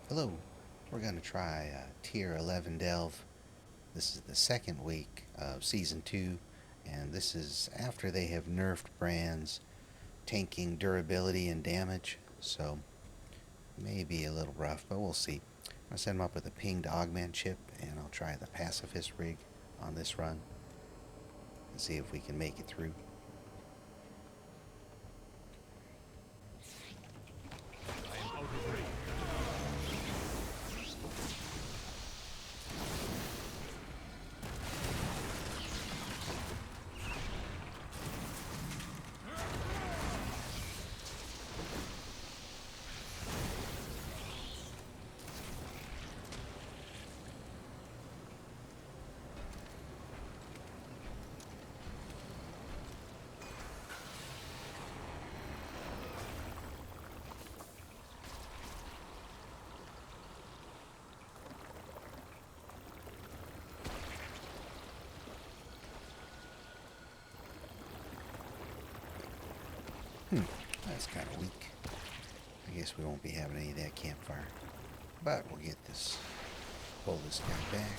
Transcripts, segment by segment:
Hello, we're going to try Tier 11 Delve. This is the second week of Season 2, and this is after they have nerfed Brann's tanking durability and damage, so may be a little rough, but we'll see. I'm going to set him up with a pinged augment chip, and I'll try the pacifist rig on this run and see if we can make it through. That's kind of weak. I guess we won't be having any of that campfire. But we'll get this, pull this guy back.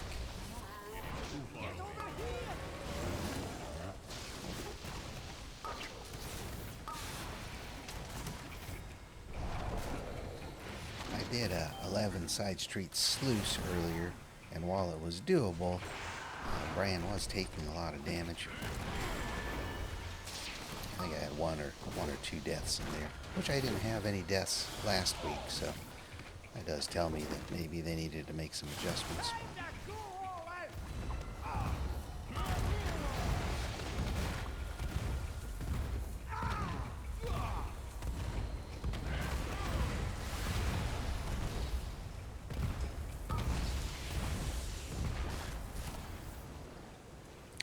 I did a 11 side street sluice earlier, and while it was doable, Brann was taking a lot of damage. I think I had one or two deaths in there, which I didn't have any deaths last week, so that does tell me that maybe they needed to make some adjustments.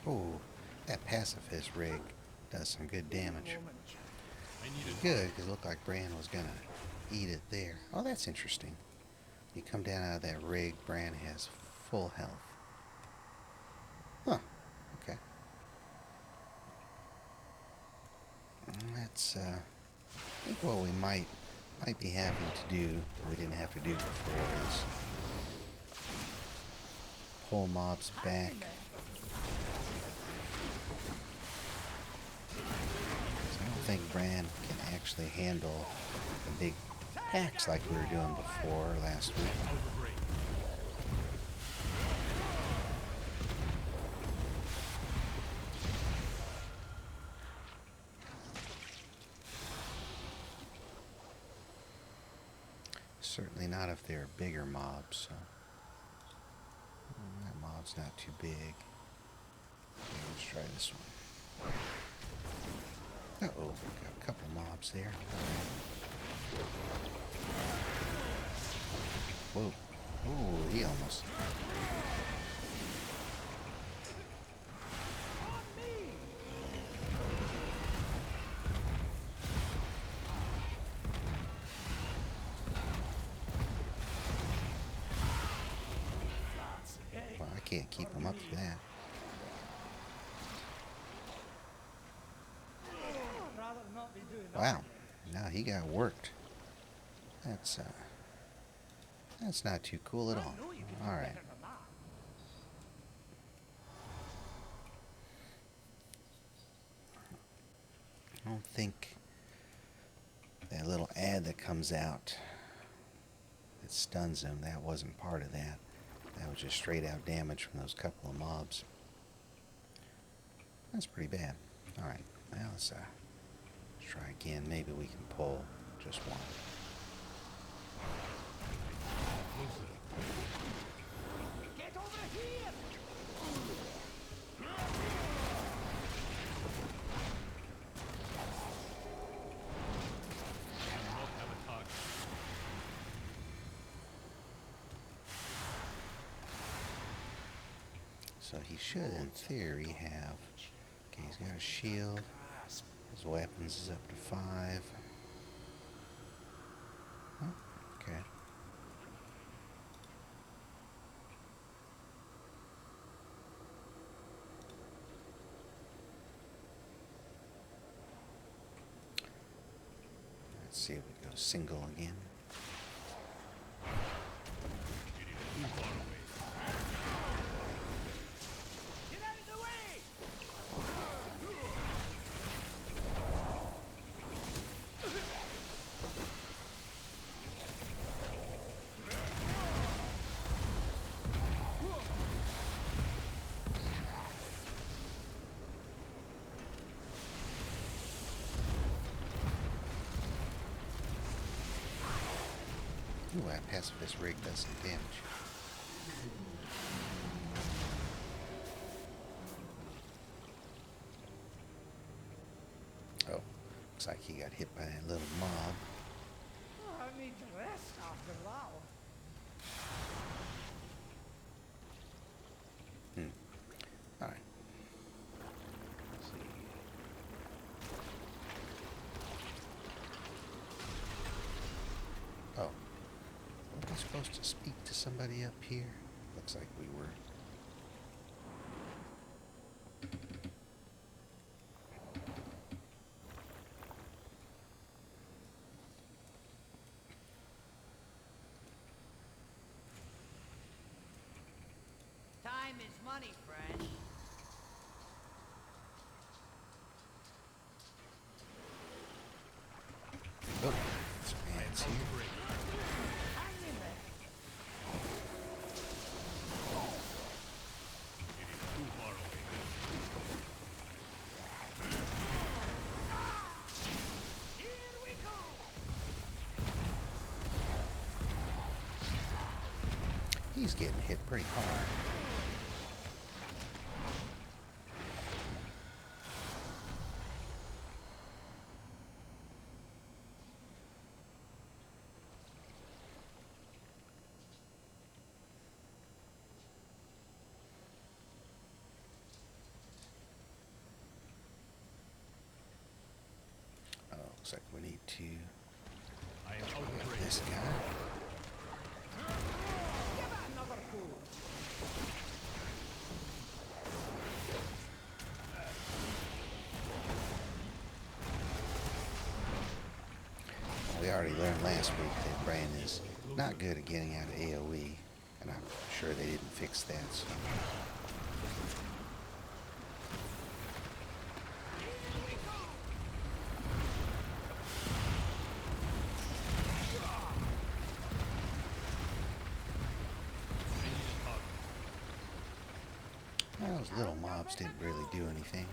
Oh, that pacifist rig does some good damage. Good, because it looked like Brann was going to eat it there. Oh, that's interesting. You come down out of that rig, Brann has full health. Huh, okay. That's, I think what we might be having to do, we didn't have to do before, is pull mobs back. I think Brann can actually handle the big packs like we were doing before last week. Certainly not if they're bigger mobs. So. That mob's not too big. Okay, let's try this one. Uh-oh, got a couple mobs there. Whoa. Ooh, he almost... Well, I can't keep him up for that. Wow, now he got worked. That's not too cool at all. All right. I don't think that little ad that comes out that stuns him, that wasn't part of that. That was just straight out damage from those couple of mobs. That's pretty bad. All right, now let's try again. Maybe we can pull just one. Get over here! So he should, in theory, have... Okay, he's got a shield. His weapons is up to 5. Oh, okay. Let's see if we go single again. Ooh, that pacifist rig does some damage. Oh, looks like he got hit by that little mob. Oh, I need to rest after that. Alright. Let's see. Oh. Were we supposed to speak to somebody up here? Looks like we were. Time is money, friend. Oh, some ants here. Hang in there. Here we go. He's getting hit pretty hard. Oh, looks like we need to get this guy. Give it another pull. We already learned last week that Brann is not good at getting out of AoE, and I'm sure they didn't fix that, so. Well, those little mobs didn't really do anything.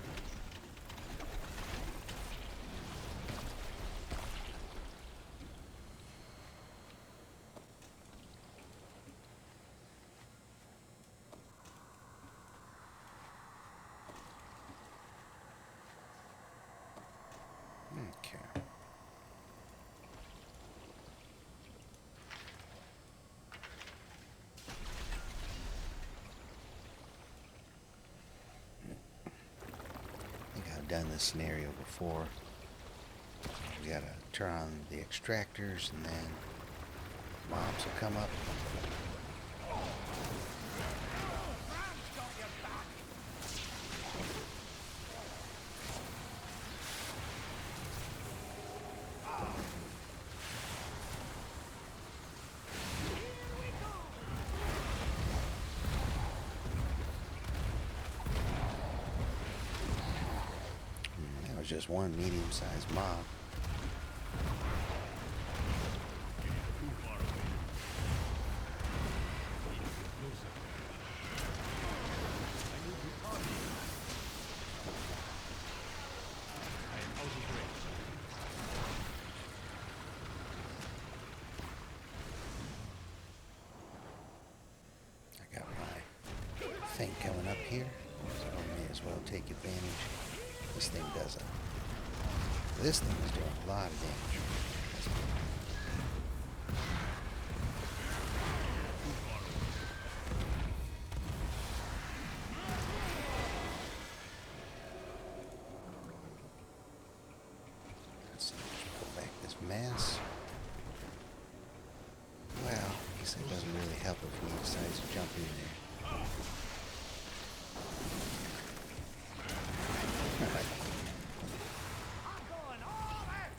Okay. I think I've done this scenario before. We gotta turn on the extractors and then mobs will come up. Brann's got your back. Here we go. That was just one medium-sized mob. I got my thing coming up here, so I may as well take advantage. This thing does a... This thing is doing a lot of damage. Let's see, just pull back this mass. Well, I guess it doesn't really help if he decides to jump in there. Alright. I'm going all out.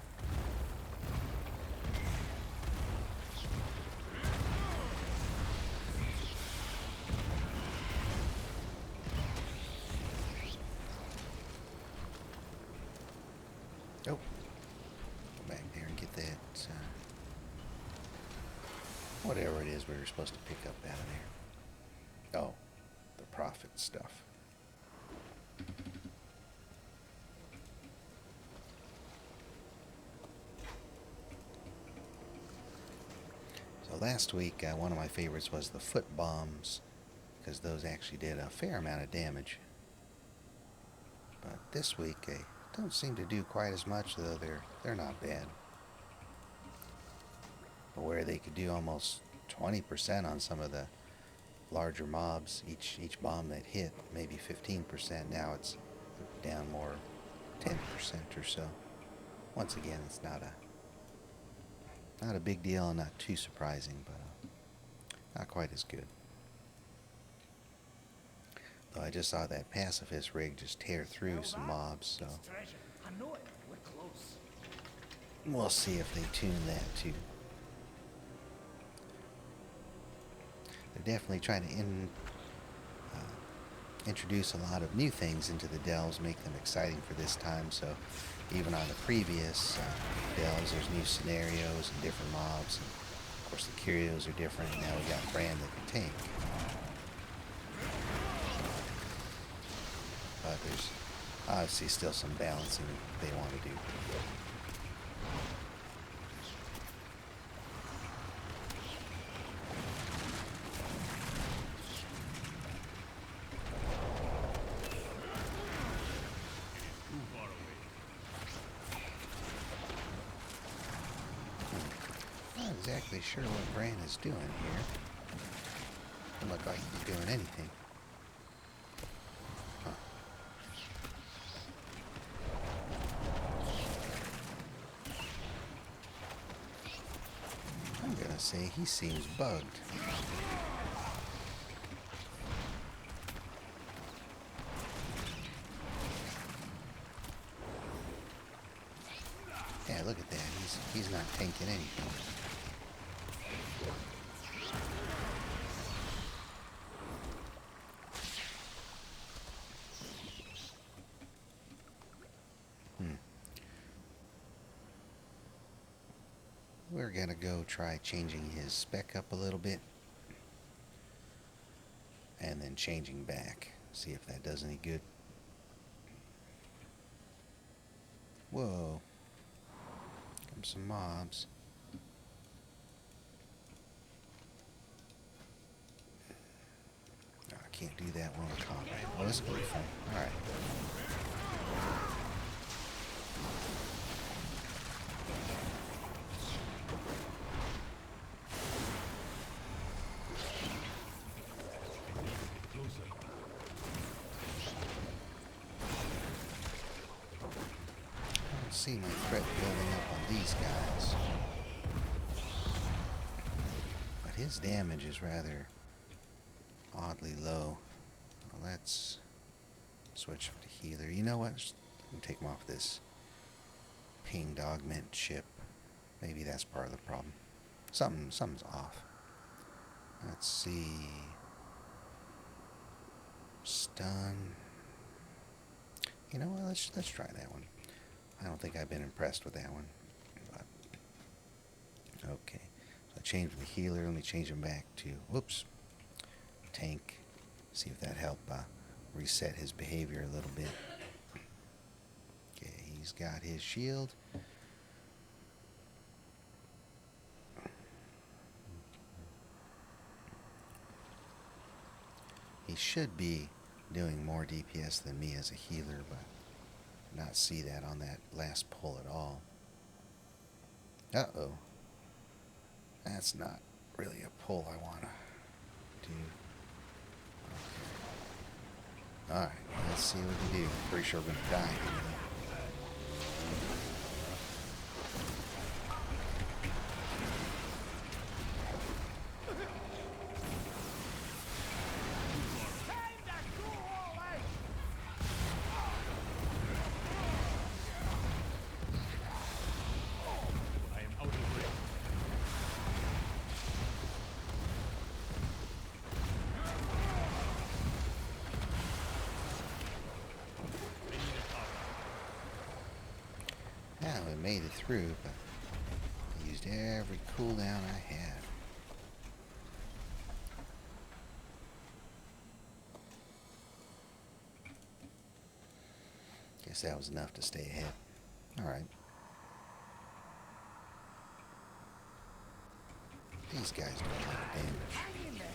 Oh. Go back there and get that, whatever it is we were supposed to pick up out of there. Oh, the profit stuff. So Last week, one of my favorites was the foot bombs, because those actually did a fair amount of damage. But this week, they don't seem to do quite as much, though they're not bad. But where they could do almost 20% on some of the larger mobs, each bomb that hit, maybe 15%, now it's down more 10% or so. Once again, it's not a big deal and not too surprising, but not quite as good. Though I just saw that pacifist rig just tear through some mobs, so we'll see if they tune that too. They're definitely trying to introduce a lot of new things into the delves, make them exciting for this time. So even on the previous delves, there's new scenarios and different mobs. And of course, the curios are different. Now we got Brann that can tank. But there's obviously still some balancing they want to do. Not exactly sure what Brann is doing here. Doesn't look like he's doing anything. Huh. I'm gonna say he seems bugged. Yeah, look at that. He's not tanking anything. We're gonna go try changing his spec up a little bit and then changing back. See if that does any good. Whoa. Come some mobs. Oh, I can't do that while in combat. Well, this will be fun. Alright. See my threat building up on these guys, but his damage is rather oddly low. Well, let's switch to healer. You know what? Just take him off this pinged augment chip. Maybe that's part of the problem. Something's off. Let's see. Stun. You know what? Let's try that one. I don't think I've been impressed with that one. But, okay. So I changed the healer. Let me change him back to, whoops, tank. See if that helped reset his behavior a little bit. Okay, he's got his shield. He should be doing more DPS than me as a healer, but not see that on that last pull at all. Uh-oh. That's not really a pull I want to do. Okay. Alright, let's see what we do. Pretty sure we're going to die here. Yeah, we made it through, but I used every cooldown I had. Guess that was enough to stay ahead. Alright. These guys do a lot of damage. Hang in there.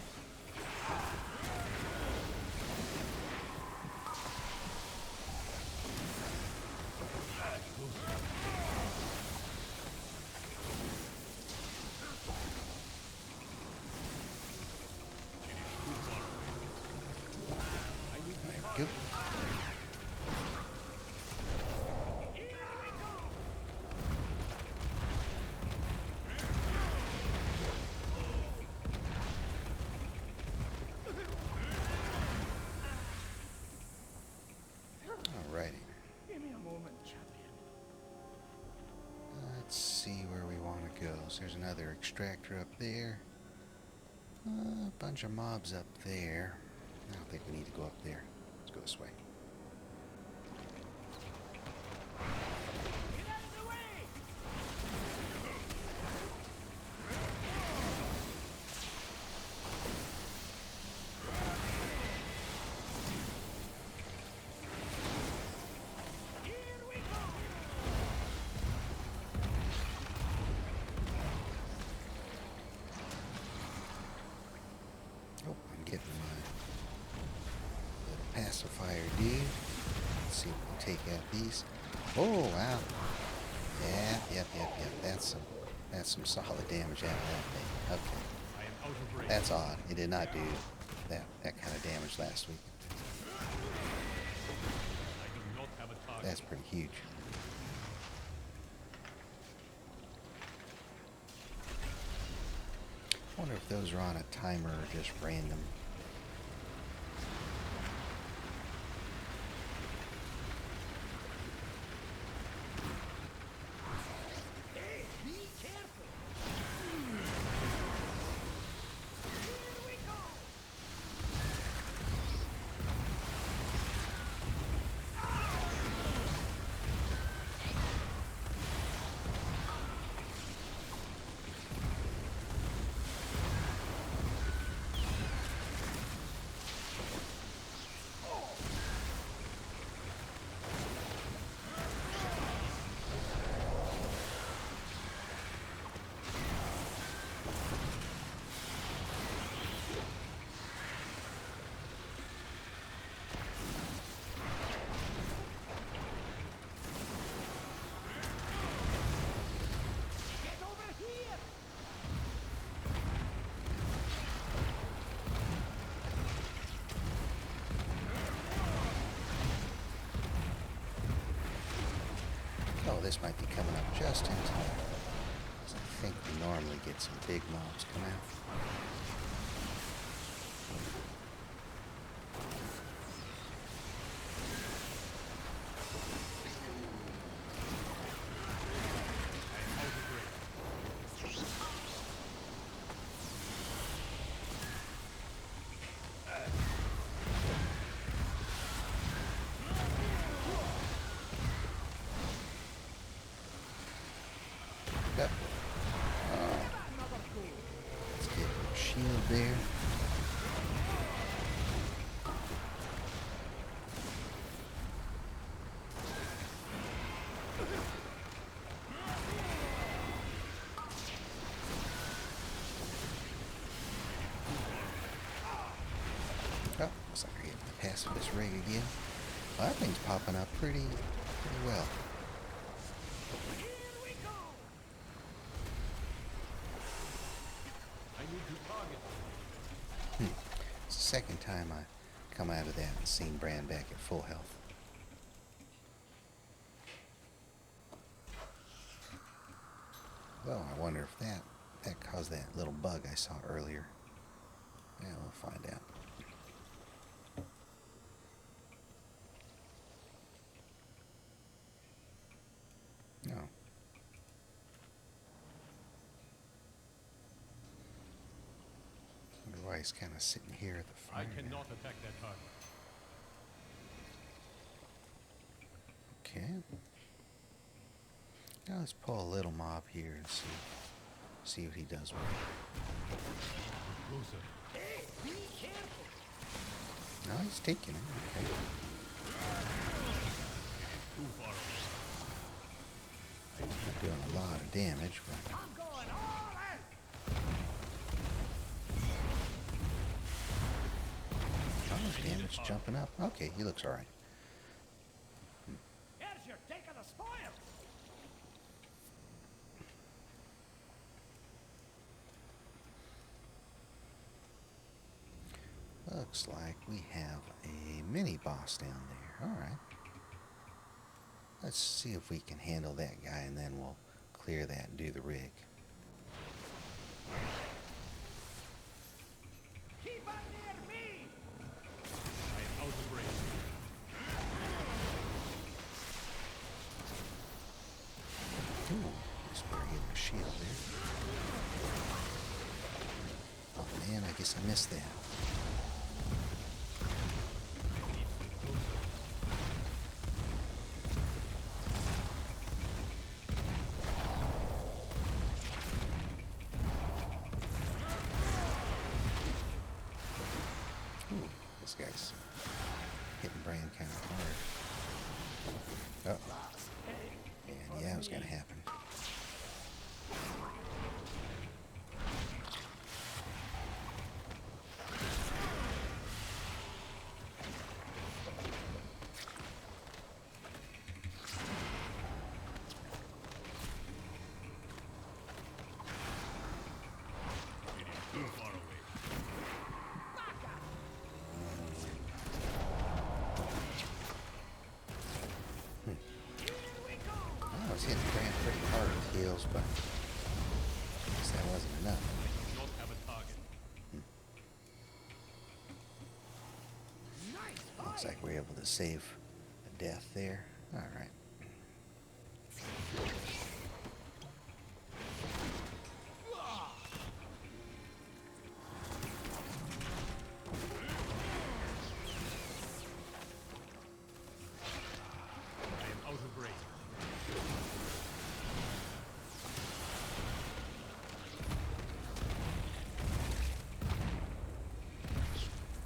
There we go. Alrighty. Give me a moment, champion. Let's see where we want to go. So there's another extractor up there. A bunch of mobs up there. I don't think we need to go up there. Let's go this way. Get out of the way! Here we go! Oh, I'm getting my little pacifier dude. Let's see if we can take out these. Oh, wow. Yep. That's some solid damage out of that thing. Okay. I am out of range. That's odd. It did not do that kind of damage last week. I do not have a target. That's pretty huge. I wonder if those are on a timer or just random. Hey, be careful! Here we go! Get over here! Oh, this might be coming up just in time. 'Cause I think we normally get some big mobs come out. I am out of range. Yep. Another fool! Let's get a shield there. Oh, looks like we're getting the pacifist rig again. Well, that thing's popping up pretty well. Here we go! I need to target. It's the second time I come out of that and seen Brann back at full health. Well, I wonder if that caused that little bug I saw earlier. Yeah, we'll find out. No. Wonder why he's kind of sitting here at the I fire. cannot attack that target. Okay. Now let's pull a little mob here and see what he does with it. Closer. Hey, be careful! No, he's taking him. Okay. Too far away. Not doing a lot of damage, but I'm going all out! Damage jumping up. Okay, he looks alright. Here's your take of the spoils. Looks like we have a mini boss down there. Alright. Let's see if we can handle that guy, and then we'll clear that and do the rig. Keep on near me. I am out of range. Ooh, just better get my shield there. Oh man, I guess I missed that. Ooh, this guy's hitting Brann kind of hard. Uh-oh. And yeah, it was going to happen. Getting too far away. I was hitting Brann pretty hard with heals, but I guess that wasn't enough. I do not have a target. Nice. Looks like we're able to save a death there. Alright. I am out of range.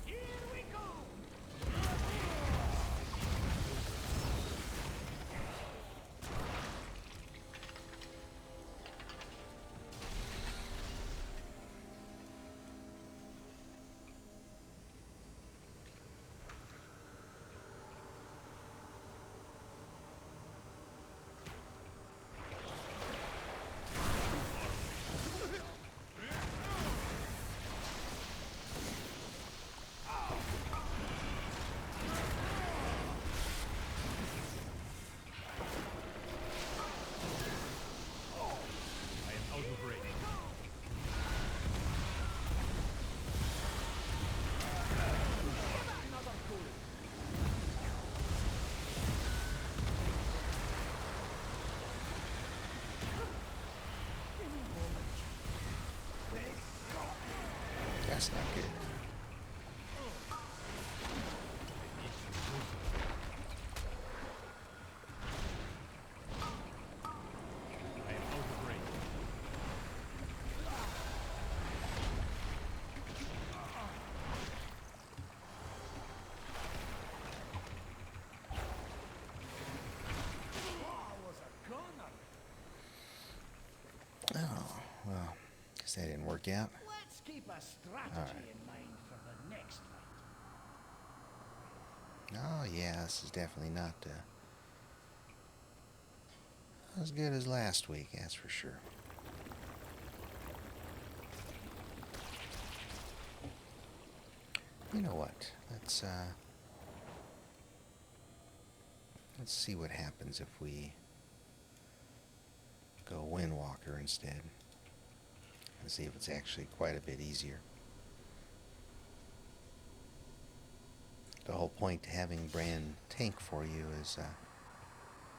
Here we go. I am out of range. That's not good. I am out of range. Was a gunner. Oh, well, guess that didn't work out. Let's keep a strategy Alright. in mind for the next fight. Oh, yeah, this is definitely not as good as last week, that's for sure. You know what? Let's see what happens if we go windwalker instead. And see if it's actually quite a bit easier. The whole point to having Brann tank for you is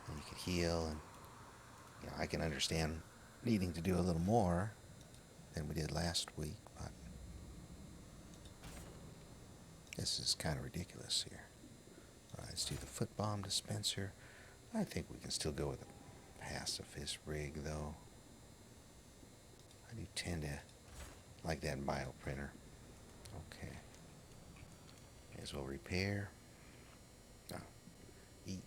you could heal, and you know, I can understand needing to do a little more than we did last week, but this is kind of ridiculous here. Let's do the foot bomb dispenser. I think we can still go with a pacifist rig, though. I do tend to like that bioprinter. Okay. May as well repair. No. Eat.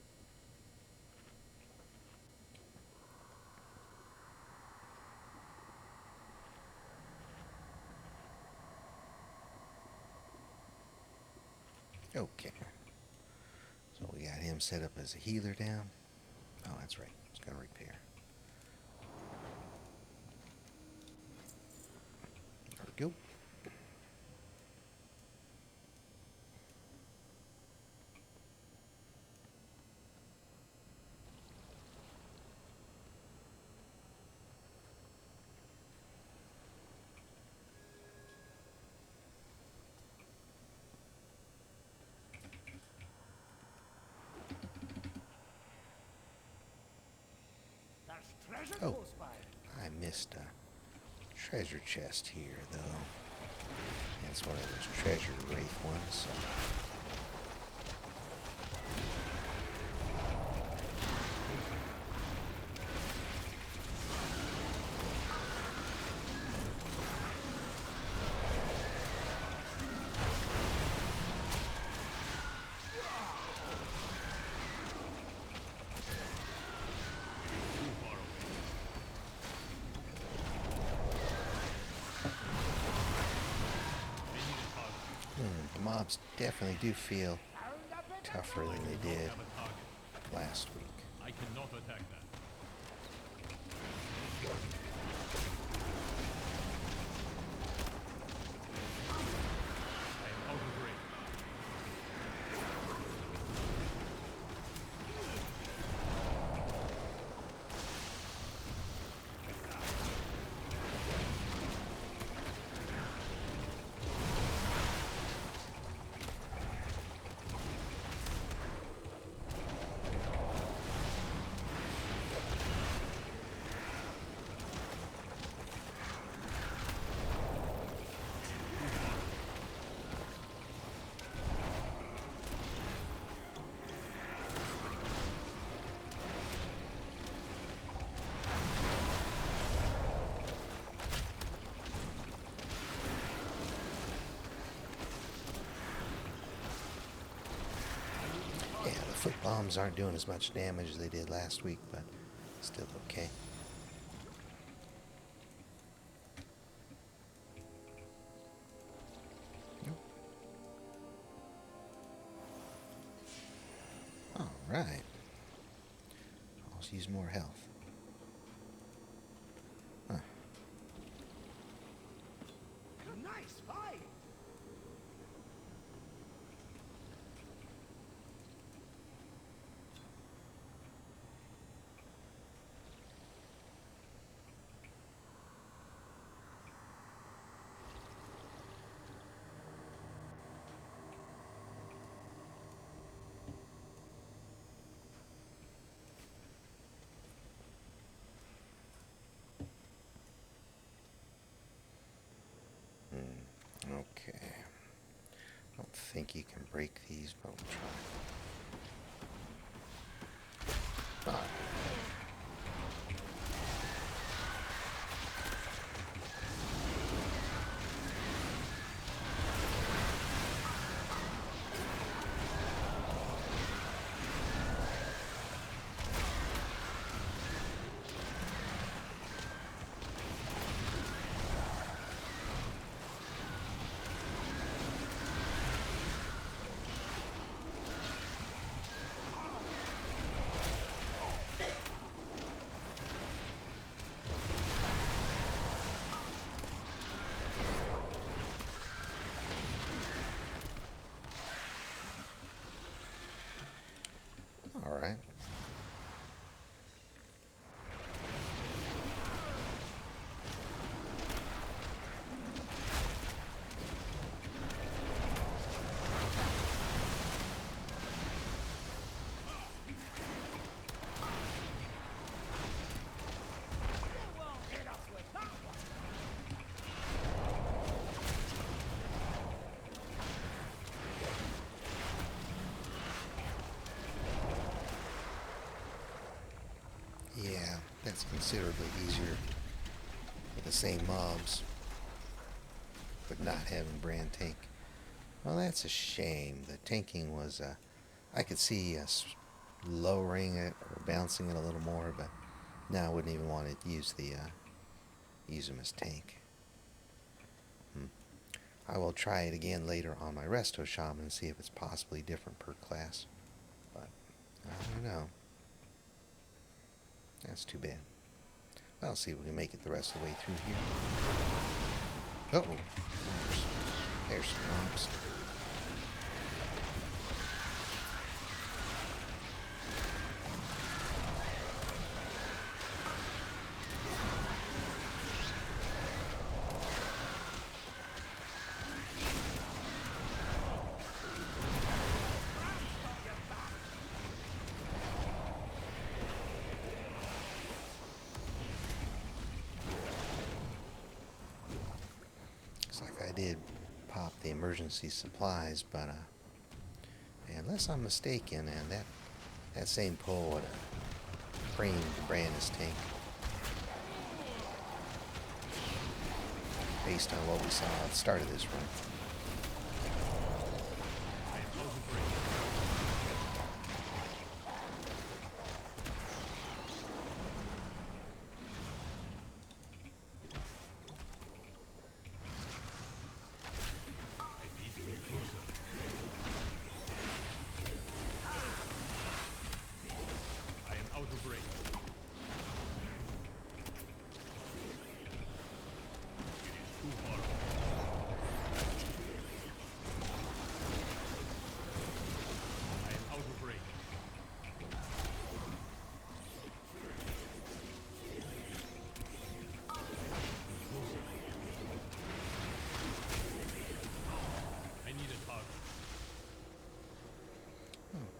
Okay. So we got him set up as a healer down. Oh, that's right. It's gonna repair. There we go. There's treasure Oh. close by. I missed a treasure chest here, though. It's one of those treasure wraith ones. So. The mobs definitely do feel Found a bit of tougher gold. than they did Have a target. last week. I cannot attack that. I am out of range. Yeah, the foot bombs aren't doing as much damage as they did last week, but still okay. Alright. Let's use more health. Huh. Nice fight. Okay. Don't think you can break these, but we'll try. Ah. Alright. They won't hit us with that one. Yeah, that's considerably easier with the same mobs, but not having Brann tank. Well, that's a shame. The tanking was, I could see us lowering it or bouncing it a little more, but now I wouldn't even want to use the, use them as tank. I will try it again later on my Resto Shaman and see if it's possibly different per class. But I don't know. That's too bad. I'll see if we can make it the rest of the way through here. Uh-oh. There's some mobs. I did pop the emergency supplies, but unless I'm mistaken, and that same pole would have framed Brann's tank based on what we saw at the start of this run.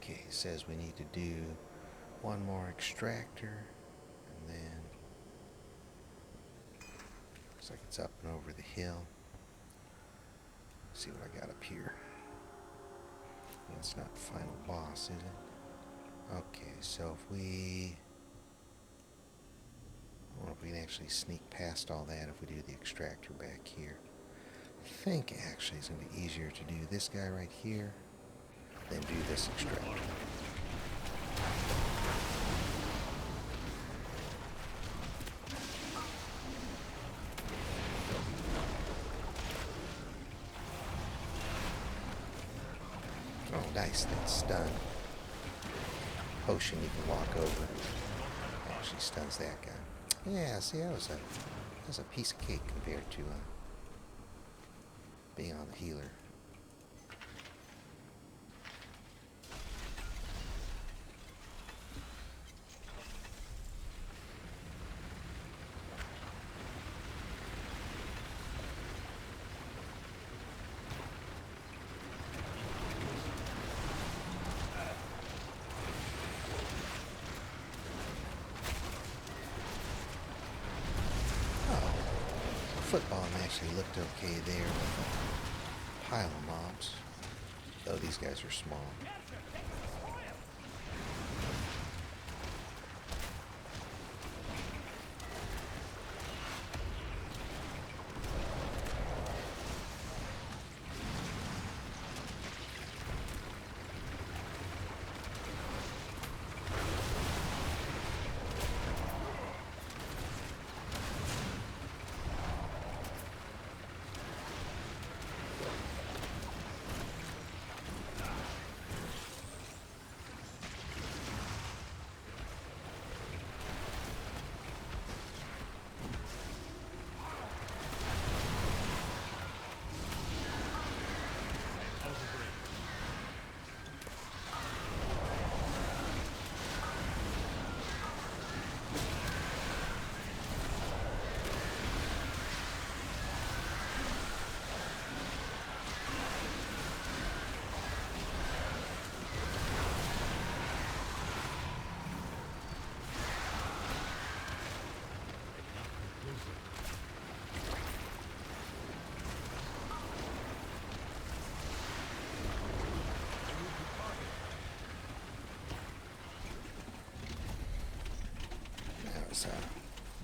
Okay, it says we need to do one more extractor, and then looks like it's up and over the hill. Let's see what I got up here. It's not the final boss, is it? Okay, so if we... I wonder if we can actually sneak past all that if we do the extractor back here. I think actually it's going to be easier to do this guy right here than do this extractor. Oh, nice, that's stun. Potion you can walk over. Actually stuns that guy. Yeah, see, that was a piece of cake compared to being on the healer. Football actually looked okay there with a pile of mobs, though these guys are small.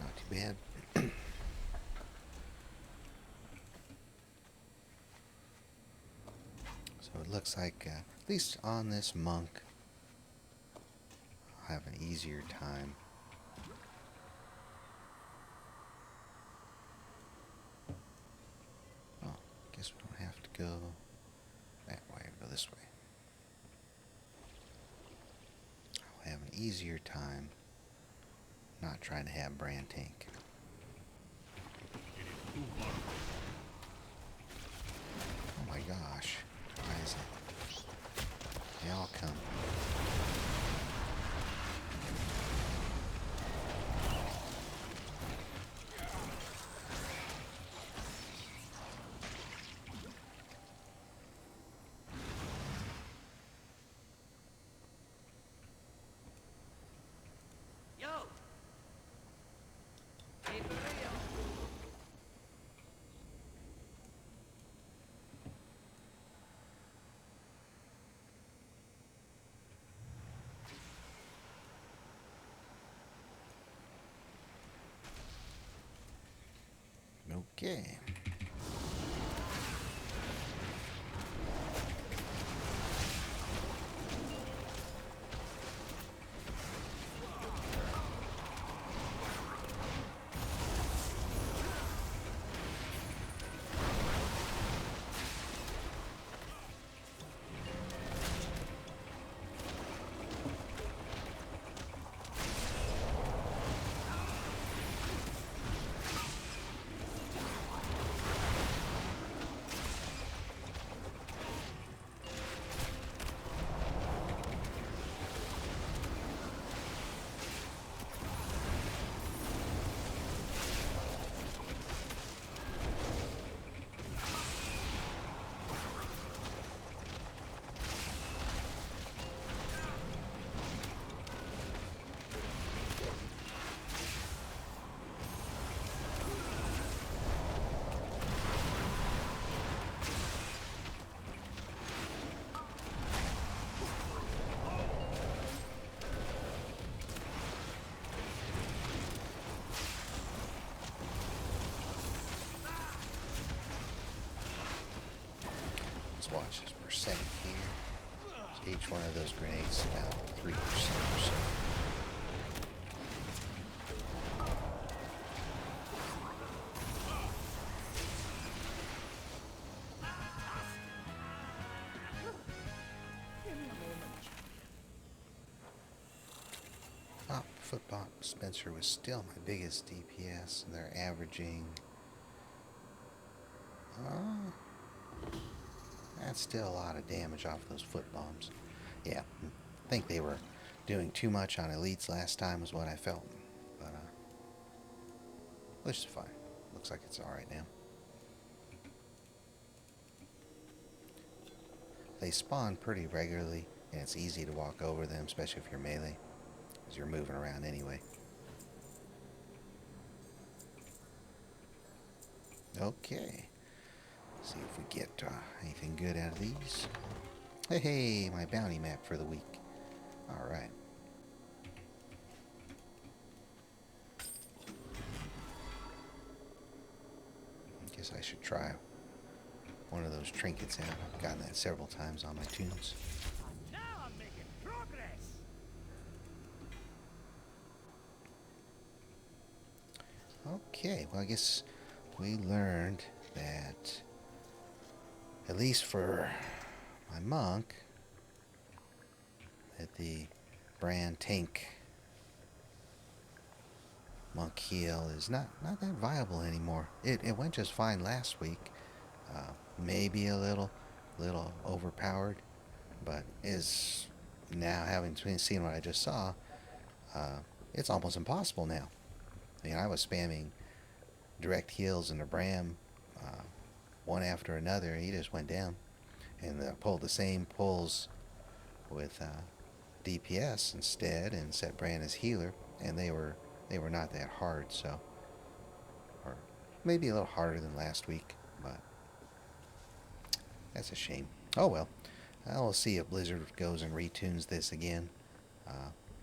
Not too bad. So it looks like, at least on this monk, I'll have an easier time. Oh, guess we don't go that way or go this way. I'll have an easier time not trying to have Brann tank. Oh my gosh. Why is it? They all come. Yo! Hey, Maria. Okay. Let's watch this percent here. So each one of those grenades is about 3% or so. Give me a moment. Oh, Football Spencer was still my biggest DPS, and they're averaging. That's still a lot of damage off those foot bombs. Yeah, I think they were doing too much on elites last time, is what I felt. But looks fine. Looks like it's all right now. They spawn pretty regularly, and it's easy to walk over them, especially if you're melee, because you're moving around anyway. Okay. See if we get anything good out of these. Hey, my bounty map for the week. Alright. I guess I should try one of those trinkets out. I've gotten that several times on my tunes. Now I'm making progress. Okay, well I guess we learned that, at least for my monk, that the Brann tank monk heal is not that viable anymore. It went just fine last week. Maybe a little overpowered, but is now, having seen what I just saw, it's almost impossible now. I mean, I was spamming direct heals into Brann one after another, and he just went down. And pulled the same pulls with DPS instead, and set Brann as healer, and they were not that hard. So, or maybe a little harder than last week, but that's a shame. Oh well. We'll see if Blizzard goes and retunes this again.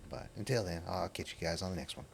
But until then, I'll catch you guys on the next one.